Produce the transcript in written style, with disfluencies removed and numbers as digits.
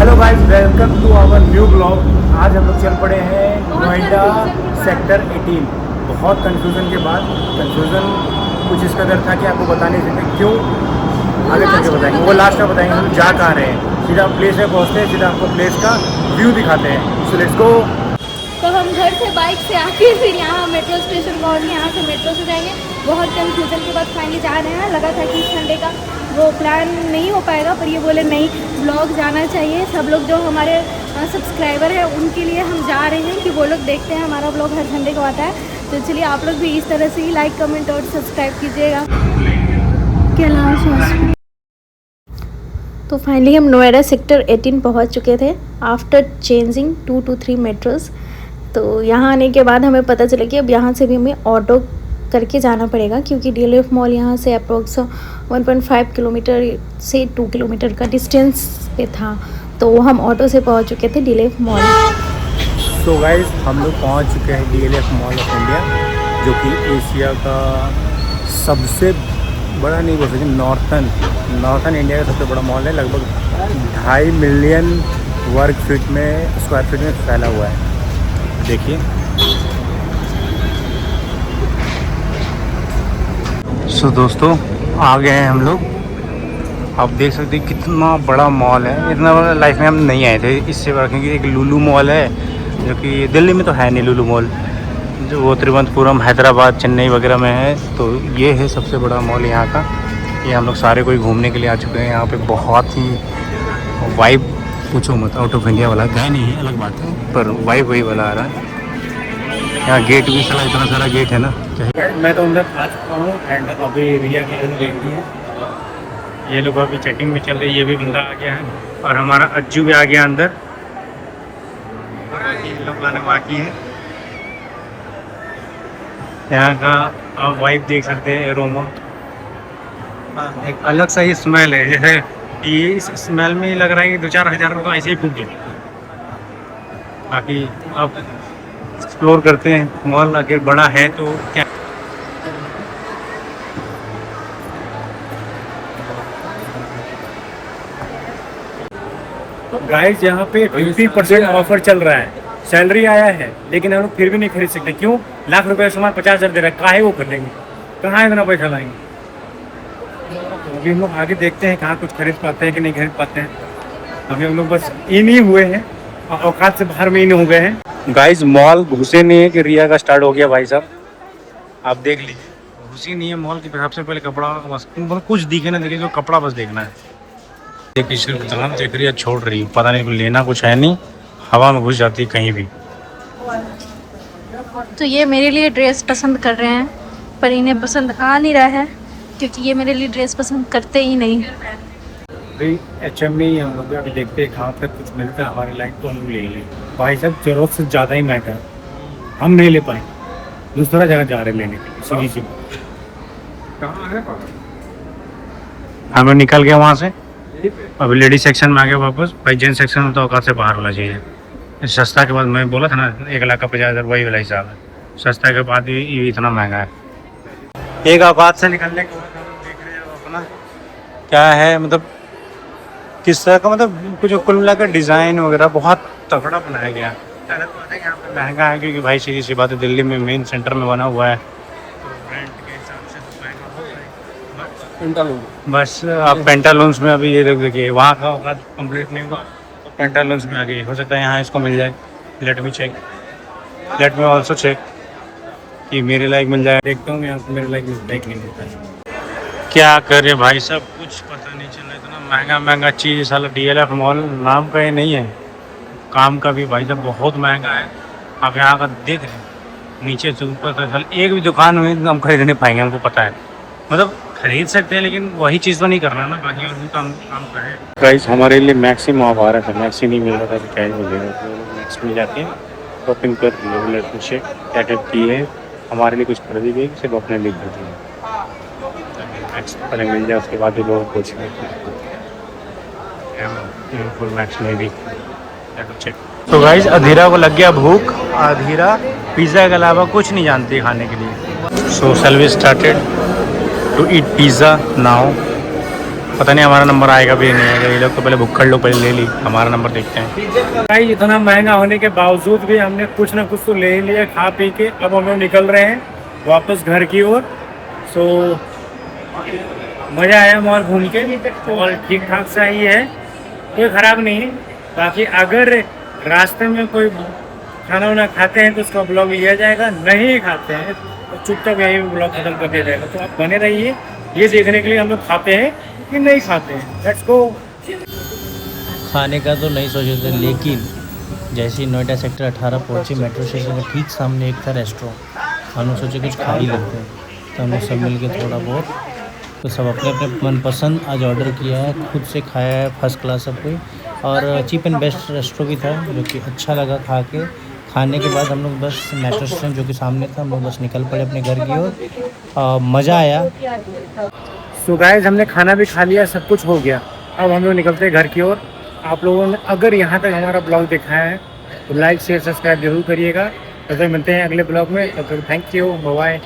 Hello guys, welcome to our new blog. आज हम लोग चल पड़े हैं नोएडा सेक्टर 18। बहुत कन्फ्यूज़न के बाद, कन्फ्यूज़न कुछ इस कदर था कि आपको बता नहीं सकते क्यों, आगे चल के बताएंगे। वो लास्ट में बताएंगे हम जा कहाँ रहे हैं। सीधा प्लेस में पहुँचते हैं, सीधा आपको प्लेस का व्यू दिखाते हैं। So let's go. तो हम घर से बाइक से आके फिर यहाँ मेट्रो स्टेशन पहुँच, यहाँ से मेट्रो से जाएंगे। बहुत कन्फ्यूजन के बाद फाइनली जा रहे हैं। लगा था कि इस संडे का वो प्लान नहीं हो पाएगा, पर ये बोले नहीं, ब्लॉग जाना चाहिए। सब लोग जो हमारे सब्सक्राइबर हैं उनके लिए हम जा रहे हैं कि वो लोग देखते हैं हमारा ब्लॉग हर संडे को आता है। तो चलिए आप लोग भी इस तरह से ही लाइक, कमेंट और सब्सक्राइब कीजिएगा। कैलाश तो फाइनली हम नोएडा सेक्टर 18 पहुँच चुके थे आफ्टर चेंजिंग 2 to 3 मेट्रोज़। तो यहाँ आने के बाद हमें पता चला कि अब यहाँ से भी हमें ऑटो करके जाना पड़ेगा, क्योंकि DLF मॉल यहाँ से अप्रोक्स 1.5 किलोमीटर से 2 किलोमीटर का डिस्टेंस पे था। तो हम ऑटो से पहुँच चुके थे DLF मॉल। सो गाइस, हम लोग पहुँच चुके हैं DLF मॉल ऑफ इंडिया, जो कि एशिया का सबसे बड़ा, नहीं बोल सकते, नॉर्थन इंडिया का सबसे बड़ा मॉल है। लगभग 2.5 मिलियन स्क्वायर फीट में फैला हुआ है। देखिए, सो दोस्तों, आ गए हैं हम लोग। आप देख सकते हैं कितना बड़ा मॉल है। इतना बड़ा लाइफ में हम नहीं आए थे इससे बड़ा, क्योंकि एक लुलु मॉल है जो कि दिल्ली में तो है नहीं लुलु मॉल, जो वो त्रिवेंद्रपुरम, हैदराबाद, चेन्नई वगैरह में है। तो ये है सबसे बड़ा मॉल यहाँ का। ये हम लोग सारे कोई घूमने के लिए आ चुके हैं। यहाँ पे बहुत ही वाइब, पूछो मत, आउट ऑफ इंडिया वाला क्या नहीं है, अलग बात है, पर वाइब वही वाला आ रहा है। यहाँ गेट भी सारा, इतना सारा गेट है ना। मैं तो अंदर आ चुका हूँ एंड अभी रिया की देखती है। ये लोग अभी चेकिंग में चल रही है। ये भी बंदा आ गया है और हमारा अज्जू भी आ गया अंदर। लोग आने बाकी है। यहाँ का आप वाइब देख सकते हैं, एरोमा एक अलग सा ही स्मेल है। जैसे ये इस स्मेल में ही लग रहा है कि 2-4 हज़ार रुपये तो ऐसे ही फूक गए। बाकी अब एक्सप्लोर करते हैं। मॉल अगर बड़ा है तो क्या। गाइस, यहाँ पे 50% ऑफर चल रहा है। सैलरी आया है लेकिन हम लोग फिर भी नहीं खरीद सकते। क्यों? लाख रुपए का सामान 50,000 दे रहा है। काहे वो खरीदेंगे? कहाँ इतना पैसा लाएंगे? अभी हम लोग आगे देखते हैं कहाँ कुछ खरीद पाते हैं कि नहीं खरीद पाते हैं। अभी हम लोग बस इन ही हुए हैं, औकात से बाहर में इन हो गए हैं। गाइस, मॉल घुसे नहीं है कि रिया का स्टार्ट हो गया। भाई साहब, आप देख लीजिए, घुसी नहीं है मॉल की। सबसे पहले कपड़ा, बस कुछ दिखे ना दिखे, जो कपड़ा बस देखना है। देख रही है, छोड़ रही है, पता नहीं लेना कुछ है नहीं, हवा में घुस जाती है कहीं भी। तो ये मेरे लिए ड्रेस पसंद कर रहे हैं, पर इन्हें पसंद आ नहीं रहा है, क्योंकि ये मेरे लिए ड्रेस पसंद करते ही नहीं। भाई HM में ही हम लोग अभी देखते हैं कहाँ तक कुछ मिलता है हमारे लाइक, तो हम ले लें। भाई साहब, जरूरत से ज़्यादा ही महंगा है, हम नहीं ले पाए। दूसरा जगह जा रहे हैं लेने के लिए। सीधी कहाँ है? हम लोग निकल गए वहाँ से। अभी लेडीज सेक्शन में आ गया वापस। भाई जेंट्स सेक्शन में तो औकात से बाहर होना चाहिए। सस्ता के बाद, मैं बोला था ना 1,50,000 वही वाला हिसाब है। सस्ता के बाद भी ये इतना महंगा है। एक औकात से निकलने के बाद हम देख रहे हैं अपना क्या है, मतलब किस तरह का, मतलब कुछ कुल मिलाकर डिज़ाइन वगैरह बहुत तगड़ा बनाया गया है। यहाँ पर महंगा है क्योंकि भाई सीधी सी बात है, दिल्ली में मेन सेंटर में बना हुआ है, तो रेंट के हिसाब से तो महंगा होगा ही। बस आप पेंटालून्स में अभी ये देखिए, वहाँ का औकात कंप्लीट नहीं हुआ तो पेंटालून्स में आ गई। हो सकता है यहाँ इसको मिल जाए। लेट मी ऑल्सो चेक कि मेरे लायक मिल जाए। देखता हूँ यहाँ मेरे लायक मिलता है कि नहीं मिलता है। क्या करे भाई साहब, कुछ पता नहीं चल रहा। इतना महंगा चीज़ साला DLF मॉल नाम का ही नहीं है, काम का भी भाई साहब बहुत महंगा है। आप यहाँ का देख रहे हैं, नीचे से ऊपर तक एक भी दुकान हुई तो हम खरीद नहीं पाएंगे। हमको पता है, मतलब खरीद सकते हैं लेकिन वही चीज़ तो नहीं करना ना, बाकी और भी काम करें। गाइस, हमारे लिए मैक्सी मॉल आ रहा था, मैक्सी नहीं मिल रहा था तो क्या ही मिलेगा। तो मैक्स मिल जाते हैं, शॉपिंग कर रही है। पूछे क्या क्या की है, हमारे लिए कुछ खरीदी गई, सिर्फ अपने लिए खरीदी है। मैक्स पहले मिल जाए, उसके बाद भी लोग पूछेंगे फुल मैक्स में भी। तो गाइस, अधीरा को लग गया भूख। अधीरा पिज़्ज़ा के अलावा कुछ नहीं जानती खाने के लिए। So shall we started to eat pizza now. पता नहीं हमारा नंबर आएगा भी नहीं आएगा। ये लोग तो पहले भुक्खड़ लोग पहले ले ली, हमारा नंबर देखते हैं। भाई इतना महंगा होने के बावजूद भी हमने कुछ ना कुछ तो ले ही लिया खा पी के। अब हम लोग निकल रहे हैं वापस घर की ओर। सो मज़ा आया मॉल घूम के और ठीक ठाक सा ही है, कोई ख़राब नहीं है। बाकी अगर रास्ते में कोई खाना वाना खाते हैं तो उसका ब्लॉग लिया जाएगा, नहीं खाते हैं तो चुपचाप यही ब्लॉग खत्म कर दिया जाएगा। तो आप बने रहिए ये देखने के लिए हम लोग खाते हैं कि नहीं खाते हैं। Let's go. खाने का तो नहीं सोचे थे, लेकिन जैसे ही नोएडा सेक्टर 18 पहुँचे मेट्रो स्टेशन के ठीक सामने एक था रेस्टोरेंट। हम लोग सोचे कुछ खा ही लेते हैं, तो हम लोग सब मिल के थोड़ा बहुत तो सब अपने अपने मनपसंद आज ऑर्डर किया है, खुद से खाया है फर्स्ट क्लास सब कोई। और चीप एंड बेस्ट रेस्टोरेंट भी था जो कि अच्छा लगा खा के। खाने के बाद हम लोग बस मेट्रो स्टेशन जो कि सामने था, हम लोग बस निकल पड़े अपने घर की ओर। मज़ा आया। सो गाइस हमने खाना भी खा लिया, सब कुछ हो गया। अब हम लोग निकलते हैं घर की ओर। आप लोगों ने अगर यहाँ तक हमारा ब्लॉग देखा है तो लाइक शेयर सब्सक्राइब जरूर करिएगा। तो फिर मिलते हैं अगले ब्लॉग में। तो फिर थैंक यू, बाय।